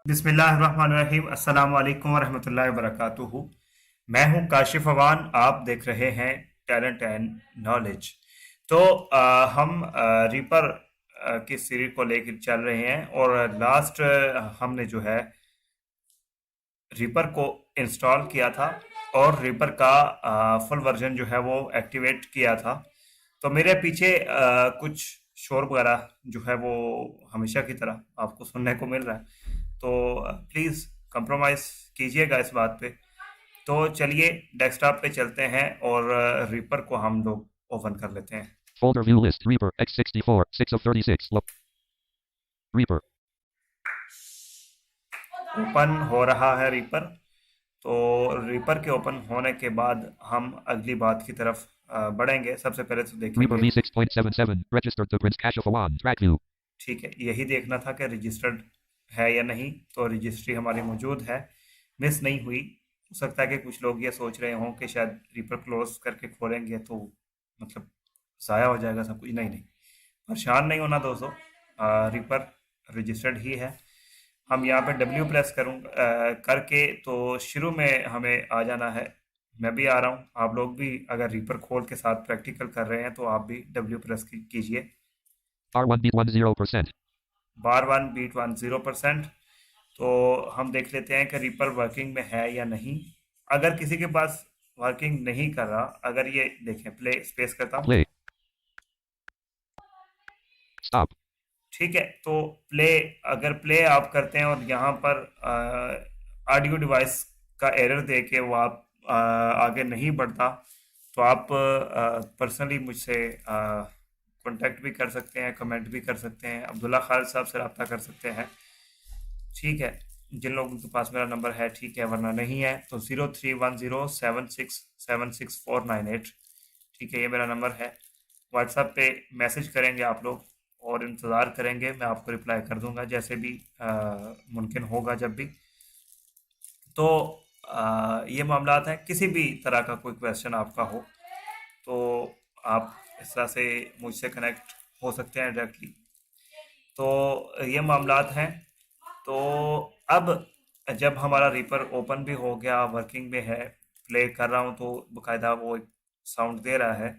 बिस्मिल्लाहिर्रहमानिर्रहीम अस्सलाम वालेकुम वरहमतुल्लाहि वबरकातुहू। मैं हूं काशिफ अवान, आप देख रहे हैं टैलेंट एंड नॉलेज। तो हम रीपर की सीरीज को लेकर चल रहे हैं और लास्ट हमने जो है रीपर को इंस्टॉल किया था और रीपर का फुल वर्जन जो है वो एक्टिवेट किया था। तो मेरे पीछे कुछ शोर वगैरह जो है वो हमेशा की तरह आपको सुनने को मिल रहा है, तो प्लीज़ कंप्रोमाइज़ कीजिएगा इस बात पे। तो चलिए डेस्कटॉप पे चलते हैं और रीपर को हम लोग ओपन कर लेते हैं। Folder view list Reaper x64 6 of 36 Reaper open हो रहा है रीपर। तो रीपर के ओपन होने के बाद हम अगली बात की तरफ बढ़ेंगे। सबसे पहले तो Reaper देखेंगे, v6.77 registered to Prince Kashif Awan track view ठीक है, यही देखना था कि रजिस्टर्ड है या नहीं। तो रजिस्ट्री हमारी मौजूद है, मिस नहीं हुई। हो सकता है कि कुछ लोग ये सोच रहे हों कि शायद रीपर क्लोज करके खोलेंगे तो मतलब ज़ाया हो जाएगा सब कुछ। नहीं नहीं, परेशान नहीं होना दोस्तों, रीपर रजिस्टर्ड ही है। हम यहाँ पे डब्ल्यू प्रेस करके तो शुरू में हमें आ जाना है। मैं भी आ रहा हूँ, आप लोग भी अगर रीपर खोल के साथ प्रैक्टिकल कर रहे हैं तो आप भी डब्ल्यू प्रेस कीजिए। R1 beat 10%. बार वन बीट वन 0%। तो हम देख लेते हैं कि रीपर वर्किंग में है या नहीं। अगर किसी के पास वर्किंग नहीं कर रहा, अगर ये देखें, प्ले स्पेस करता हूँ, Play. Stop. ठीक है। तो प्ले, अगर प्ले आप करते हैं और यहाँ पर ऑडियो डिवाइस का एरर दे के वो आप आगे नहीं बढ़ता, तो आप पर्सनली मुझसे कांटेक्ट भी कर सकते हैं, कमेंट भी कर सकते हैं, अब्दुल्ला खालिद साहब से रब्ता कर सकते हैं, ठीक है। जिन लोगों के पास मेरा नंबर है ठीक है, वरना नहीं है तो 031076767498, ठीक है, ये मेरा नंबर है। व्हाट्सएप पे मैसेज करेंगे आप लोग और इंतज़ार करेंगे, मैं आपको रिप्लाई कर दूंगा जैसे भी मुमकिन होगा जब भी। तो ये मामलात हैं, किसी भी तरह का कोई क्वेश्चन आपका हो तो आप इस तरह से मुझसे कनेक्ट हो सकते हैं डायरेक्टली। तो ये मामलात हैं। तो अब जब हमारा रीपर ओपन भी हो गया, वर्किंग में है, प्ले कर रहा हूँ तो बकायदा वो एक साउंड दे रहा है।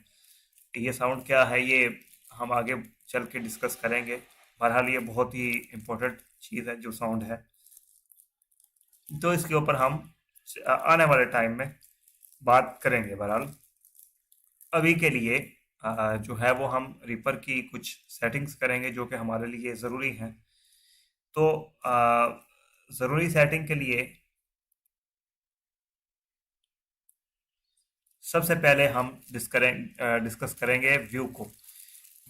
ये साउंड क्या है ये हम आगे चल के डिस्कस करेंगे। बहरहाल ये बहुत ही इम्पोर्टेंट चीज़ है जो साउंड है, तो इसके ऊपर हम आने वाले टाइम में बात करेंगे। बहरहाल अभी के लिए जो है वो हम रीपर की कुछ सेटिंग्स करेंगे जो कि हमारे लिए ज़रूरी हैं। तो ज़रूरी सेटिंग के लिए सबसे पहले हम डिस्कस करेंगे व्यू को।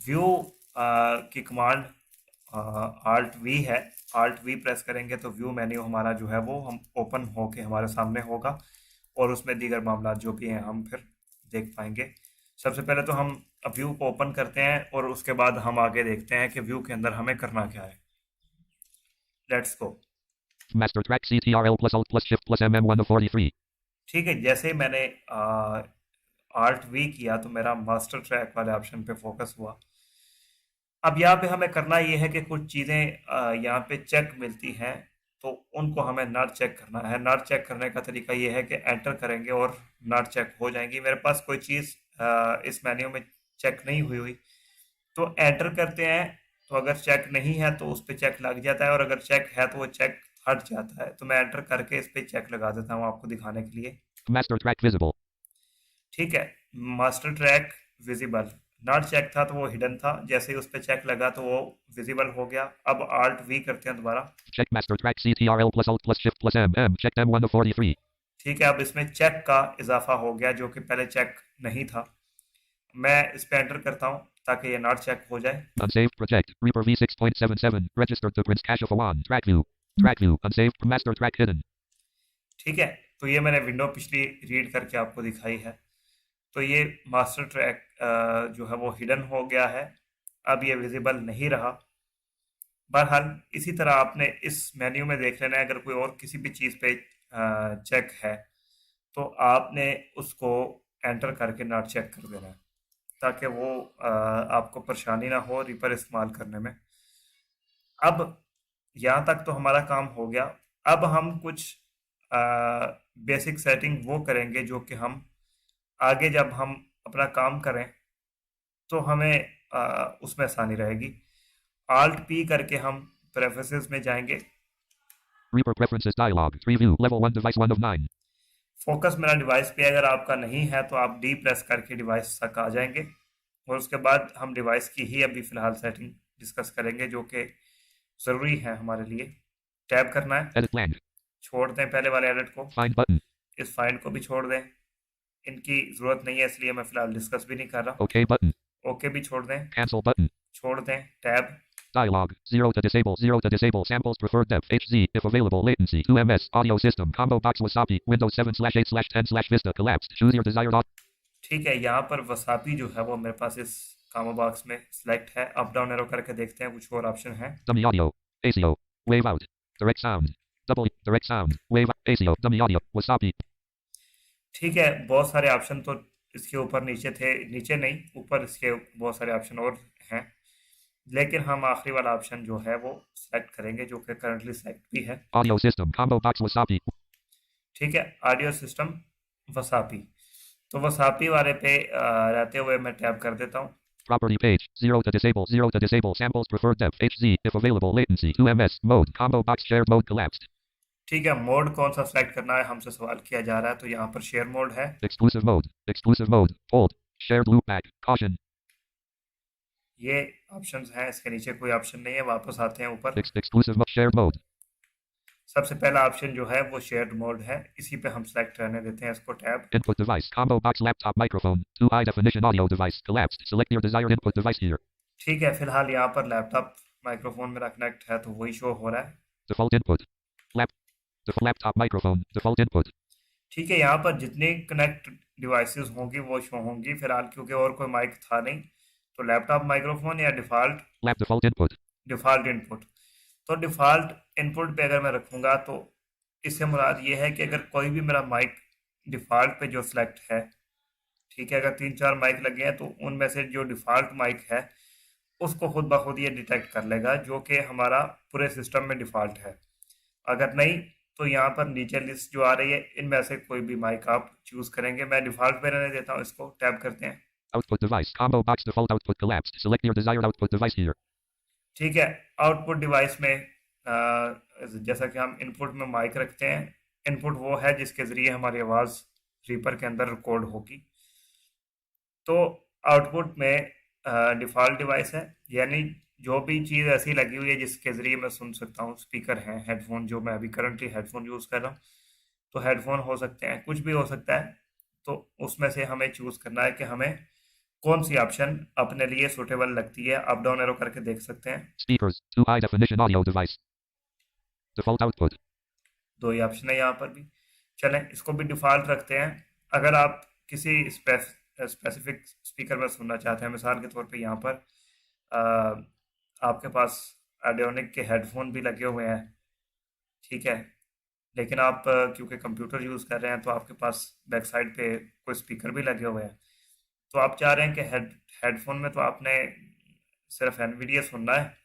व्यू की कमांड आल्ट वी है। आल्ट वी प्रेस करेंगे तो व्यू मेन्यू हमारा जो है वो हम ओपन होके हमारे सामने होगा और उसमें दीगर मामला जो भी हैं हम फिर देख पाएंगे। सबसे पहले तो हम व्यू को ओपन करते हैं और उसके बाद हम आगे देखते हैं कि व्यू के अंदर हमें करना क्या है। Let's go. Master track CTRL plus Alt plus Shift plus MM1 of 43. ठीक है, जैसे ही मैंने आल्ट वी किया तो मेरा मास्टर ट्रैक वाले ऑप्शन पे फोकस हुआ। अब यहाँ पे हमें करना ये है कि कुछ चीज़ें यहाँ पे चेक मिलती हैं, तो उनको हमें नॉट चेक करना है। नॉट चेक करने का तरीका ये है कि एंटर करेंगे और नॉट चेक हो जाएंगी। मेरे पास कोई चीज़ इस मेन्यू में चेक नहीं हुई हुई, तो एंटर करते हैं। तो अगर चेक नहीं है तो उस पर चेक लग जाता है और अगर चेक है तो वो चेक हट जाता है। तो मैं एंटर करके इस पर चेक लगा देता हूँ आपको दिखाने के लिए। Master track visible. ठीक है, master track visible, not check था तो वो हिडन था, जैसे ही उस पर चेक लगा तो वो विजिबल हो गया। अब आल्ट वी करते हैं दोबारा। Check master track CTRL plus Alt plus Shift plus MM. Checked M1 of 43. ठीक है, अब इसमें चेक का इजाफा हो गया जो कि पहले चेक नहीं था। मैं इस पे एंटर करता हूँ ताकि ये नॉट चेक हो जाए। Unsaved project. Reaper v6.77 registered to Prince Kashif Awan track view. Track view. Unsaved. Master track hidden. ठीक है, तो ये मैंने विंडो पिछली रीड करके आपको दिखाई है। तो ये मास्टर ट्रैक जो है वो हिडन हो गया है, अब ये विजिबल नहीं रहा। बहरहाल इसी तरह आपने इस मेन्यू में देख लेना है, अगर कोई और किसी भी चीज़ पे चेक है तो आपने उसको एंटर करके नॉट चेक कर देना है ताकि वो आपको परेशानी ना हो रीपर इस्तेमाल करने में। अब यहाँ तक तो हमारा काम हो गया। अब हम कुछ बेसिक सेटिंग वो करेंगे जो कि हम आगे जब हम अपना काम करें तो हमें उसमें आसानी रहेगी। Alt P करके हम प्रेफरेंसेस में जाएंगे। Reaper preferences dialog. 3 view. Level 1 device 1 of 9. Focus मेरा डिवाइस पे अगर आपका नहीं है तो आप डी प्रेस करके डिवाइस तक आ जाएंगे और उसके बाद हम डिवाइस की ही अभी फ़िलहाल सेटिंग डिस्कस करेंगे जो कि ज़रूरी है हमारे लिए। टैब करना है, Edit blank. छोड़ दें पहले वाले एडिट को, Find button. इस फाइंड को भी छोड़ दें, इनकी ज़रूरत नहीं है इसलिए मैं फ़िलहाल डिस्कस भी नहीं कर रहा। OK button. ओके भी छोड़ दें, Cancel button. छोड़ दें, tab. Dialog. 0 to disable. 0 to disable. Samples preferred depth. HZ. If available. Latency. 2 ms. Audio system. Combo box Wasapi. Windows 7/8/10 Vista. Collapsed. Choose your desired audio. ठीक है, यहाँ पर वसापी जो है वो मेरे पास इस कामो बॉक्स में सिलेक्ट है। अप डाउन एरो करके देखते हैं कुछ और ऑप्शन है। Dummy audio. ACO. Wave out. Direct sound. Double. Direct sound. Wave. ACO. Dummy audio. Wasapi. ठीक है, बहुत सारे ऑप्शन तो इसके ऊपर नीचे थे, नीचे नहीं ऊपर इसके बहुत सारे ऑप्शन और हैं, लेकिन हम आखिरी वाला ऑप्शन जो है वो सेलेक्ट करेंगे जो कि करंटली सेलेक्ट भी है। Audio system. Combo box Wasapi. ठीक है, ऑडियो सिस्टम वसापी। तो वसापी वाले पे रहते हुए मैं टैब कर देता हूँ। Property page. 0 to disable. 0 to disable. Samples preferred depth. HZ. If available. Latency. 2 ms. Mode. Combo box shared mode collapsed. ठीक है, मोड कौन सा सेलेक्ट करना है हमसे सवाल किया जा रहा है, तो यहाँ पर शेयर मोड है। Exclusive mode. Exclusive mode. Hold. Shared loopback. Caution. ये ऑप्शंस हैं, इसके नीचे कोई ऑप्शन नहीं है। वापस आते हैं ऊपर। Exclusive mode. Shared mode. सबसे पहला ऑप्शन जो है वो शेयर्ड मोड है, इसी पे हम सेलेक्ट रहने देते हैं इसको। Tab. Input device. Combo box laptop microphone. 2 high definition audio device. Collapsed. Select your desired input device here. ठीक है, फिलहाल यहाँ पर लैपटॉप माइक्रोफोन मेरा कनेक्ट है तो वही शो हो रहा है। Default input. Default laptop microphone. Default input. ठीक है, यहाँ पर जितनी कनेक्ट डिवाइसेस होंगी वो शो होंगी फिलहाल, क्योंकि और कोई माइक था नहीं। तो लैपटॉप माइक्रोफोन या default Lap default input. Default input. तो डिफ़ॉल्ट इनपुट पे अगर मैं रखूँगा तो इससे मुराद ये है कि अगर कोई भी मेरा माइक डिफ़ॉल्ट पे जो सिलेक्ट है, ठीक है, अगर 3-4 माइक लगे हैं तो उनमें से जो डिफ़ॉल्ट माइक है उसको खुद ब खुद ये डिटेक्ट कर लेगा जो कि हमारा पूरे सिस्टम में डिफ़ॉल्ट है। अगर नहीं तो यहाँ पर नीचे लिस्ट जो आ रही है इनमें से कोई भी माइक आप चूज़ करेंगे। मैं डिफ़ॉल्ट पे रहने देता हूँ इसको। टैब करते हैं। Output device. Combo box default output collapsed. Select your desired output device here. ठीक है, आउटपुट डिवाइस में जैसा कि हम इनपुट में माइक रखते हैं, इनपुट वो है जिसके ज़रिए हमारी आवाज़ रीपर के अंदर रिकॉर्ड होगी। तो आउटपुट में डिफ़ॉल्ट डिवाइस है, यानी जो भी चीज़ ऐसी लगी हुई है जिसके ज़रिए मैं सुन सकता हूँ। स्पीकर हैं, हेडफोन, जो मैं अभी करंटली हेडफोन यूज़ कर रहा हूँ, तो हेडफोन हो सकते हैं, कुछ भी हो सकता है। तो उसमें से हमें चूज़ करना है कि हमें कौन सी ऑप्शन अपने लिए सूटेबल लगती है। अप डाउन एरो करके देख सकते हैं। Speakers. 2 high definition audio device. Default output. दो ही ऑप्शन है यहाँ पर भी। चलें इसको भी डिफ़ॉल्ट रखते हैं। अगर आप किसी स्पेसिफिक स्पीकर में सुनना चाहते हैं, मिसाल के तौर पे यहाँ पर आपके पास ऑडियोनिक के हेडफोन भी लगे हुए हैं, ठीक है, लेकिन आप क्योंकि कंप्यूटर यूज़ कर रहे हैं तो आपके पास बैक साइड पे कोई स्पीकर भी लगे हुए हैं। तो आप चाह रहे हैं कि हेडफोन में तो आपने सिर्फ एनवीडिया सुनना है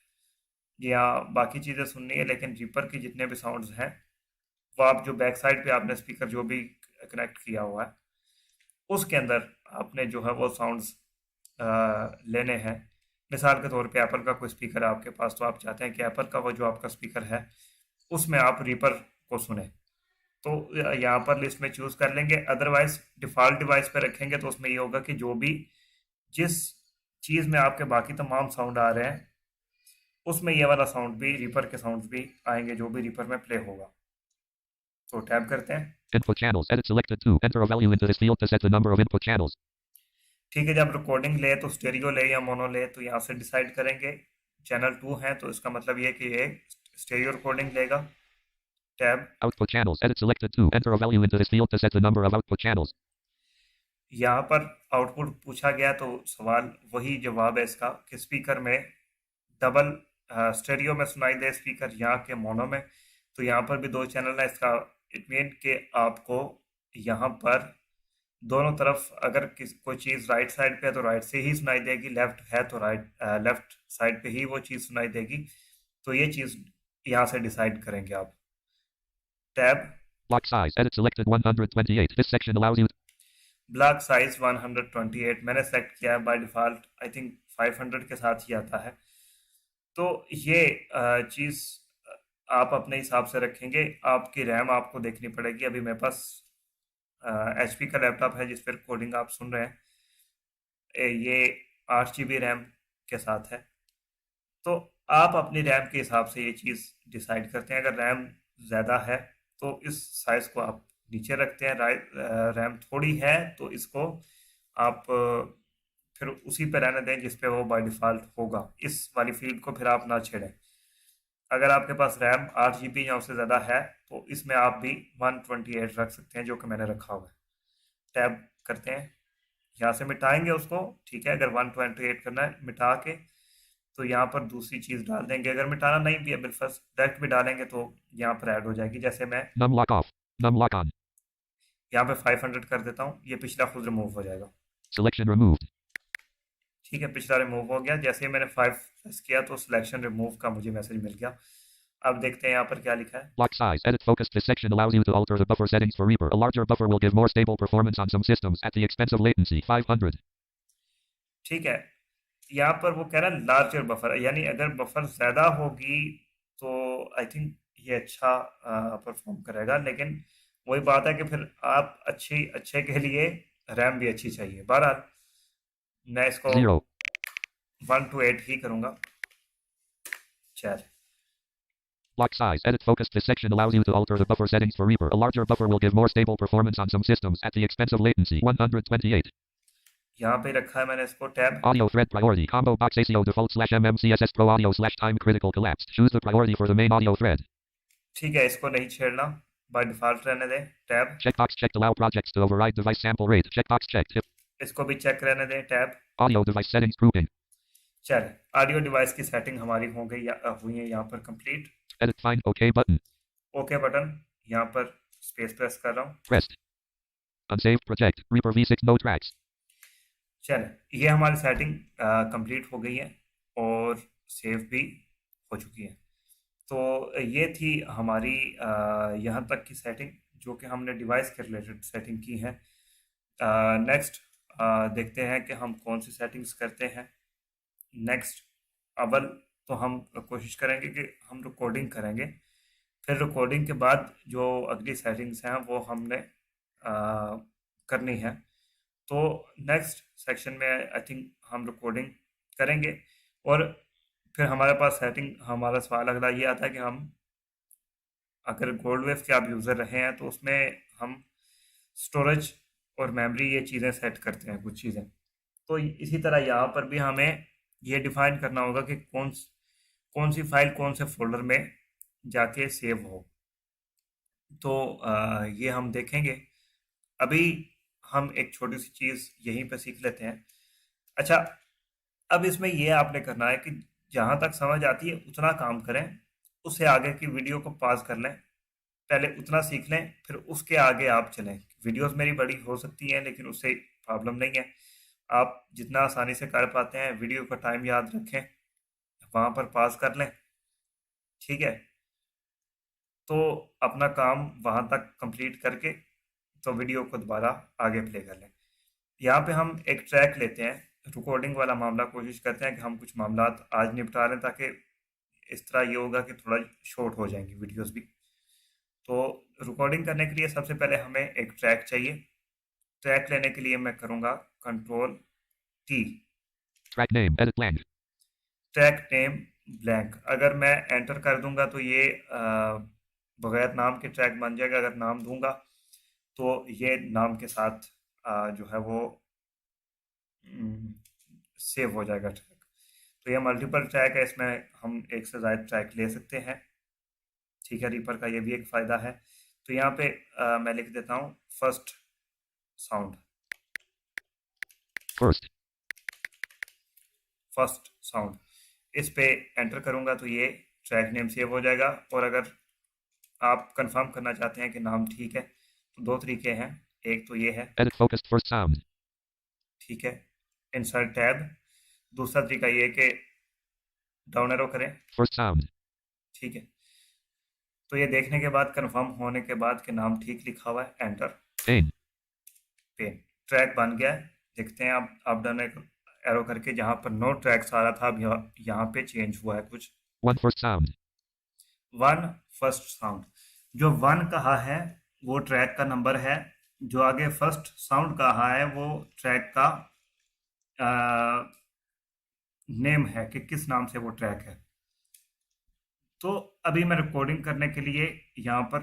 या बाकी चीज़ें सुननी है, लेकिन रीपर की जितने भी साउंड्स हैं वो आप जो बैक साइड पे आपने स्पीकर जो भी कनेक्ट किया हुआ है उसके अंदर आपने जो है वो साउंड्स लेने हैं। मिसाल के तौर पे एप्पल का कोई स्पीकर है आपके पास, तो आप चाहते हैं कि एप्पल का वो जो आपका स्पीकर है उसमें आप रीपर को सुने, तो यहाँ पर लिस्ट में चूज़ कर लेंगे। अदरवाइज डिफ़ॉल्ट डिवाइस पे रखेंगे तो उसमें ये होगा कि जो भी जिस चीज़ में आपके बाकी तमाम साउंड आ रहे हैं उसमें ये वाला साउंड भी, रीपर के साउंड्स भी आएंगे जो भी रीपर में प्ले होगा। तो टैब करते हैं। Input channels. Edit selected 2. Enter a value into this field to set the number of input channels. ठीक है, जब रिकॉर्डिंग ले तो स्टेरियो ले या मोनो ले तो यहाँ से डिसाइड करेंगे। चैनल 2 है तो इसका मतलब ये कि ये स्टेरियो रिकॉर्डिंग लेगा। Tab. Output channels. Edit selected 2. Enter a value into this field to set the number of output channels. यहाँ पर आउटपुट पूछा गया तो सवाल वही जवाब है इसका कि स्पीकर में डबल स्टेरियो में सुनाई दे स्पीकर यहाँ के मोनो में। तो यहाँ पर भी 2 चैनल है। इसका इट मीन कि आपको यहाँ पर दोनों तरफ अगर कोई चीज़ राइट साइड पे है तो राइट से ही सुनाई देगी, लेफ्ट है तो राइट लेफ्ट साइड पे ही वो चीज़ सुनाई देगी। तो ये चीज़ यहाँ से डिसाइड करेंगे आप। Tab Block size. Edit selected 128. This section allows you. Block size 128 मैंने सेलेक्ट किया है बाय डिफ़ॉल्ट, आई थिंक 500 के साथ ही आता है। तो ये चीज़ आप अपने हिसाब से रखेंगे। आपकी रैम आपको देखनी पड़ेगी। अभी मेरे पास एचपी का लैपटॉप है जिस पर कोडिंग आप सुन रहे हैं, ये 8 GB रैम के साथ है। तो आप अपनी रैम के हिसाब से ये चीज़ डिसाइड करते हैं। अगर रैम ज़्यादा है तो इस साइज़ को आप नीचे रखते हैं, रैम थोड़ी है तो इसको आप फिर उसी पे रहने दें जिस पे वो बाय डिफ़ॉल्ट होगा। इस वाली फील्ड को फिर आप ना छेड़ें। अगर आपके पास रैम 8 GB या उससे ज़्यादा है तो इसमें आप भी 128 रख सकते हैं, जो कि मैंने रखा हुआ है। टैब करते हैं, यहाँ से मिटाएंगे उसको। ठीक है, अगर 128 करना है मिटा के तो यहाँ पर दूसरी चीज़ डाल देंगे। अगर मिटाना नहीं भी है बिल्कुल डायरेक्ट भी डालेंगे तो यहाँ पर ऐड हो जाएगी। जैसे मैं Num lock off. Num lock on. यहाँ पे 500 कर देता हूँ, ये पिछला खुद रिमूव हो जाएगा। Selection removed. ठीक है, पिछला रिमूव हो गया। जैसे ही मैंने 5 प्रेस किया तो सिलेक्शन रिमूव का मुझे मैसेज मिल गया। अब देखते हैं यहाँ पर क्या लिखा है। Block size. Edit focus. This section allows you to alter the buffer settings for Reaper. A larger buffer will give more stable performance on some systems at the expense of latency. 500. ठीक है, यहाँ पर वो कह रहा है larger buffer, यानी अगर बफर ज़्यादा होगी तो आई थिंक ये अच्छा परफॉर्म करेगा। लेकिन वही बात है कि फिर आप अच्छे के लिए रैम भी अच्छी चाहिए। बहरहाल मैं इसको 0. 128 ही करूँगा। चल, Block size. Edit focus. This section allows you to alter the buffer settings for Reaper. A larger buffer will give more stable performance on some systems at the expense of latency. 128. यहाँ पे रखा है मैंने इसको tab. Audio thread priority. Combo box ACO default slash MMCSS Pro audio slash time critical collapsed. Choose the priority for the main audio thread. ठीक है, इसको नहीं छेड़ना, बाय डिफ़ॉल्ट रहने दें। Tab, Checkbox checked. Allow projects to override device sample rate. Checkbox checked. इसको भी check रहने दें। Tab, Audio device settings grouping. चल, ऑडियो डिवाइस की सेटिंग हमारी हो गई हुई है यहाँ पर complete. Edit find OK button. Okay button, यहाँ पर स्पेस प्रेस कर रहा हूँ। Pressed. Unsaved project. Reaper V6 no tracks. चल, ये हमारी सेटिंग कंप्लीट हो गई है और सेव भी हो चुकी है। तो ये थी हमारी यहाँ तक की सेटिंग जो कि हमने डिवाइस के रिलेटेड सेटिंग की है। नेक्स्ट देखते हैं कि हम कौन सी सेटिंग्स करते हैं। नेक्स्ट अव्वल तो हम कोशिश करेंगे कि हम रिकॉर्डिंग करेंगे, फिर रिकॉर्डिंग के बाद जो अगली सेटिंग्स हैं वो हमने करनी है। तो नेक्स्ट सेक्शन में आई थिंक हम रिकॉर्डिंग करेंगे और फिर हमारे पास सेटिंग, हमारा सवाल अगला ये आता है कि हम अगर गोल्ड वेव के आप यूज़र रहे हैं तो उसमें हम स्टोरेज और मेमोरी ये चीज़ें सेट करते हैं कुछ चीज़ें। तो इसी तरह यहाँ पर भी हमें ये डिफाइन करना होगा कि कौन सी फाइल कौन से फोल्डर में जाके सेव हो। तो ये हम देखेंगे। अभी हम एक छोटी सी चीज़ यहीं पे सीख लेते हैं। अच्छा, अब इसमें ये आपने करना है कि जहाँ तक समझ आती है उतना काम करें, उससे आगे की वीडियो को पॉज कर लें, पहले उतना सीख लें, फिर उसके आगे आप चलें। वीडियोस मेरी बड़ी हो सकती हैं लेकिन उससे प्रॉब्लम नहीं है। आप जितना आसानी से कर पाते हैं वीडियो का टाइम याद रखें, वहाँ पर पॉज कर लें। ठीक है, तो अपना काम वहाँ तक कंप्लीट करके तो वीडियो को दोबारा आगे प्ले कर लें। यहाँ पे हम एक ट्रैक लेते हैं, रिकॉर्डिंग वाला मामला कोशिश करते हैं कि हम कुछ मामला आज निपटा लें, ताकि इस तरह ये होगा कि थोड़ा शॉर्ट हो जाएंगी वीडियोस भी। तो रिकॉर्डिंग करने के लिए सबसे पहले हमें एक ट्रैक चाहिए। ट्रैक लेने के लिए मैं करूँगा control T. Track name. Edit blank. Track name blank. अगर मैं एंटर कर दूंगा तो ये बगैर नाम के ट्रैक बन जाएगा। अगर नाम दूंगा तो ये नाम के साथ जो है वो सेव हो जाएगा ट्रैक। तो ये मल्टीपल ट्रैक है, इसमें हम एक से ज़्यादा ट्रैक ले सकते हैं। ठीक है, रीपर का ये भी एक फ़ायदा है। तो यहाँ पे मैं लिख देता हूँ first sound. First. First sound, इस पे एंटर करूँगा तो ये ट्रैक नेम सेव हो जाएगा। और अगर आप कंफर्म करना चाहते हैं कि नाम ठीक है तो दो तरीके हैं। एक तो ये है, Edit focused first sound. ठीक है, इंसर्ट टैब। दूसरा तरीका ये है कि डाउन एरो करें। First sound. ठीक है, तो ये देखने के बाद, कंफर्म होने के बाद कि नाम ठीक लिखा हुआ है, एंटर। Pane. पेन ट्रैक बन गया है। देखते हैं आप डन एरो करके, जहाँ पर नो ट्रैक्स आ रहा था, अब यहाँ पे चेंज हुआ है कुछ। One first sound. One first sound, जो वन कहा है वो ट्रैक का नंबर है, जो आगे फर्स्ट साउंड कहा है वो ट्रैक का नेम है कि किस नाम से वो ट्रैक है। तो अभी मैं रिकॉर्डिंग करने के लिए यहाँ पर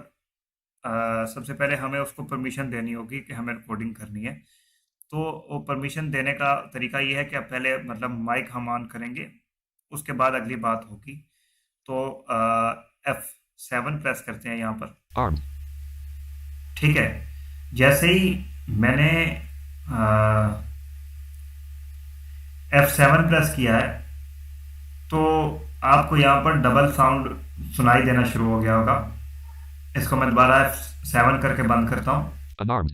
सबसे पहले हमें उसको परमिशन देनी होगी कि हमें रिकॉर्डिंग करनी है। तो वो परमिशन देने का तरीका ये है कि अब पहले मतलब माइक हम ऑन करेंगे, उसके बाद अगली बात होगी। तो F7 प्रेस करते हैं यहाँ पर। Armed. ठीक है, जैसे ही मैंने F7 प्रेस किया है तो आपको यहाँ पर डबल साउंड सुनाई देना शुरू हो गया होगा। इसको मैं दोबारा F7 करके बंद करता हूँ। Unarmed.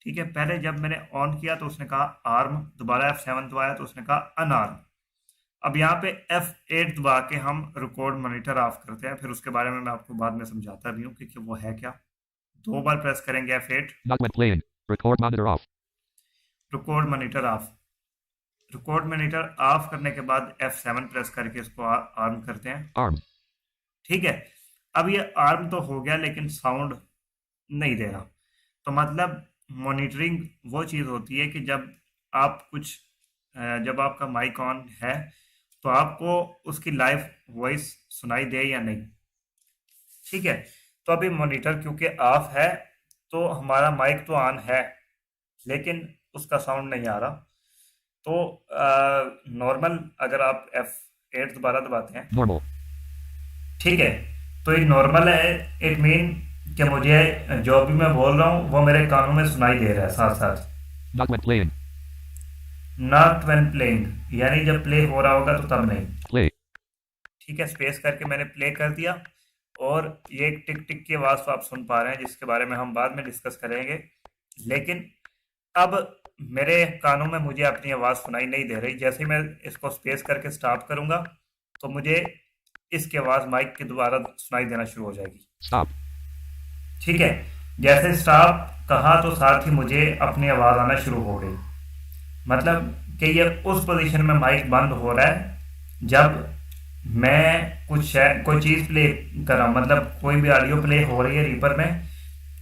ठीक है, पहले जब मैंने ऑन किया तो उसने कहा आर्म, दोबारा F7 दबाया तो उसने कहा अनआर्म। अब यहाँ पे F8 दबा के हम रिकॉर्ड मॉनिटर ऑफ करते हैं, फिर उसके बारे में मैं आपको बाद में समझाता भी हूँ कि वो है क्या। 2 बार प्रेस करेंगे F8। Not when playing. Record monitor off. Record monitor of, record monitor of करने के बाद F7 प्रेस करके इसको आर्म करते हैं। Armed. ठीक है, अब ये आर्म तो हो गया लेकिन साउंड नहीं दे रहा। तो मतलब मॉनिटरिंग वो चीज़ होती है कि जब आप कुछ जब आपका माइक ऑन है तो आपको उसकी लाइव वॉइस सुनाई दे या नहीं। ठीक है, तो अभी मॉनिटर क्योंकि ऑफ है तो हमारा माइक तो ऑन है लेकिन उसका साउंड नहीं आ रहा। तो नॉर्मल अगर आप F8 दोबारा दबाते हैं, Normal. ठीक है, तो ये नॉर्मल है। इट मीन कि मुझे जो भी मैं बोल रहा हूँ वो मेरे कानों में सुनाई दे रहा है साथ साथ। Not when playing. Not when playing, यानी जब प्ले हो रहा होगा तो तब नहीं। Play. ठीक है, स्पेस करके मैंने प्ले कर दिया और ये एक टिक टिक की आवाज़ तो आप सुन पा रहे हैं जिसके बारे में हम बाद में डिस्कस करेंगे। लेकिन अब मेरे कानों में मुझे अपनी आवाज़ सुनाई नहीं दे रही। जैसे ही मैं इसको स्पेस करके स्टॉप करूँगा तो मुझे इसकी आवाज़ माइक के दोबारा सुनाई देना शुरू हो जाएगी। Stop. ठीक है, जैसे स्टॉप कहा तो साथ ही मुझे अपनी आवाज़ आना शुरू हो गई। मतलब कि ये उस पोजीशन में माइक बंद हो रहा है जब मैं कोई चीज़ प्ले कर रहा हूँ, मतलब कोई भी ऑडियो प्ले हो रही है रीपर में,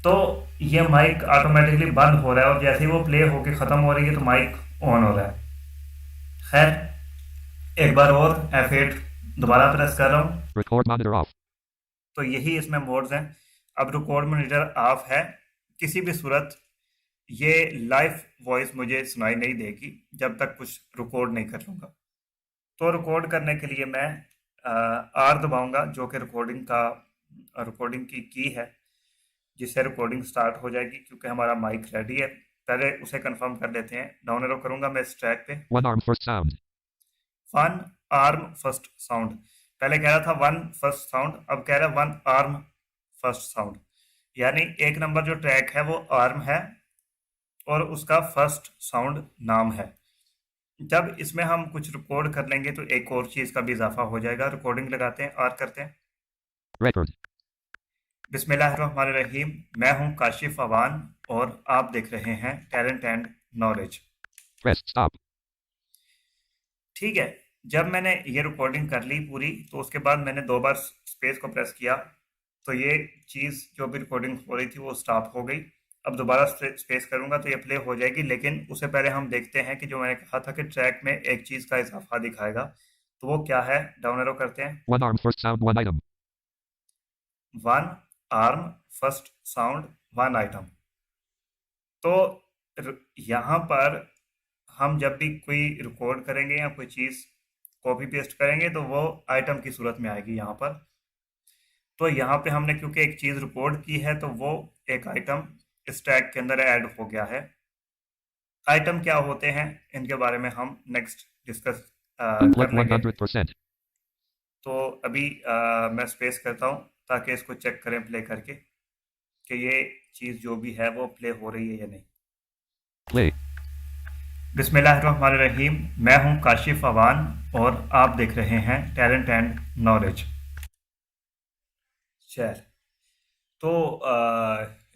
तो ये माइक ऑटोमेटिकली बंद हो रहा है और जैसे ही वो प्ले होके ख़त्म हो रही है तो माइक ऑन हो रहा है। खैर, एक बार और F8 दोबारा प्रेस कर रहा हूँ। Record monitor off. तो यही इसमें मोड्स हैं। अब रिकॉर्ड मॉनिटर ऑफ है, किसी भी सूरत ये लाइव वॉइस मुझे सुनाई नहीं देगी जब तक कुछ रिकॉर्ड नहीं कर लूँगा। तो रिकॉर्ड करने के लिए मैं R दबाऊंगा, जो कि रिकॉर्डिंग की है, जिससे रिकॉर्डिंग स्टार्ट हो जाएगी क्योंकि हमारा माइक रेडी है। पहले उसे कंफर्म कर लेते हैं। डाउन एरो करूँगा मैं इस ट्रैक पे। One arm first sound. One arm first sound, पहले कह रहा था वन फर्स्ट साउंड, अब कह रहा है वन आर्म फर्स्ट साउंड, यानी एक नंबर जो ट्रैक है वो आर्म है और उसका फर्स्ट साउंड नाम है। जब इसमें हम कुछ रिकॉर्ड कर लेंगे तो एक और चीज़ का भी इजाफा हो जाएगा। रिकॉर्डिंग लगाते हैं, और करते हैं। Record. बिस्मिल्लाहिर्रहमानिर्रहीम। मैं हूं काशिफ अवान और आप देख रहे हैं talent and knowledge. Press stop. ठीक है, जब मैंने ये रिकॉर्डिंग कर ली पूरी तो उसके बाद मैंने 2 बार स्पेस को प्रेस किया तो ये चीज़ जो भी रिकॉर्डिंग हो रही थी वो स्टॉप हो गई। अब दोबारा स्पेस करूंगा तो ये प्ले हो जाएगी, लेकिन उससे पहले हम देखते हैं कि जो मैंने कहा था कि ट्रैक में एक चीज़ का इजाफा दिखाएगा, तो वो क्या है। डाउन एरो करते हैं। One arm first sound, one item. One arm first sound, one item. तो यहाँ पर हम जब भी कोई रिकॉर्ड करेंगे या कोई चीज़ कॉपी पेस्ट करेंगे तो वो आइटम की सूरत में आएगी यहाँ पर। तो यहाँ पे हमने क्योंकि एक चीज़ रिकॉर्ड की है तो वो एक आइटम इस टैग के अंदर ऐड हो गया है। आइटम क्या होते हैं इनके बारे में हम नेक्स्ट डिस्कस कर लेंगे। 100%. तो अभी मैं स्पेस करता हूँ ताकि इसको चेक करें प्ले करके कि ये चीज़ जो भी है वो प्ले हो रही है या नहीं। Play. बिस्मिल्लाहिर्रहमानिर्रहीम। मैं हूं काशिफ अवान और आप देख रहे हैं टैलेंट एंड नॉलेज। शहर। तो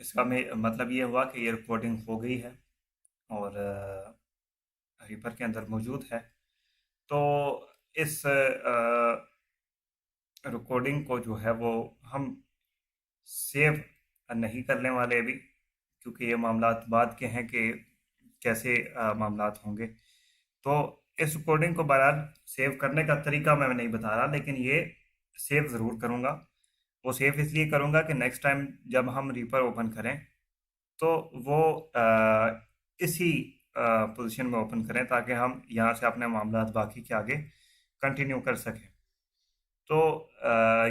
इसका में मतलब ये हुआ कि ये रिकॉर्डिंग हो गई है और रीपर के अंदर मौजूद है। तो इस रिकॉर्डिंग को जो है वो हम सेव नहीं करने वाले अभी, क्योंकि ये मामलात बाद के हैं कि कैसे मामलात होंगे। तो इस रिकॉर्डिंग को बहरहाल सेव करने का तरीका मैं नहीं बता रहा, लेकिन ये सेव ज़रूर करूँगा। वो सेव इसलिए करूँगा कि नेक्स्ट टाइम जब हम रीपर ओपन करें तो वो इसी पोजीशन में ओपन करें, ताकि हम यहाँ से अपने मामलात बाकी के आगे कंटिन्यू कर सकें। तो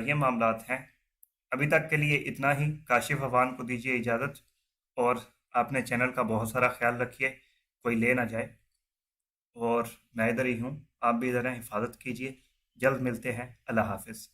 ये मामलात हैं। अभी तक के लिए इतना ही। काशिफ अफान को दीजिए इजाज़त, और अपने चैनल का बहुत सारा ख्याल रखिए, कोई ले ना जाए। और मैं इधर ही हूँ, आप भी इधर हैं, हिफाजत कीजिए। जल्द मिलते हैं। अल्लाह हाफिज़।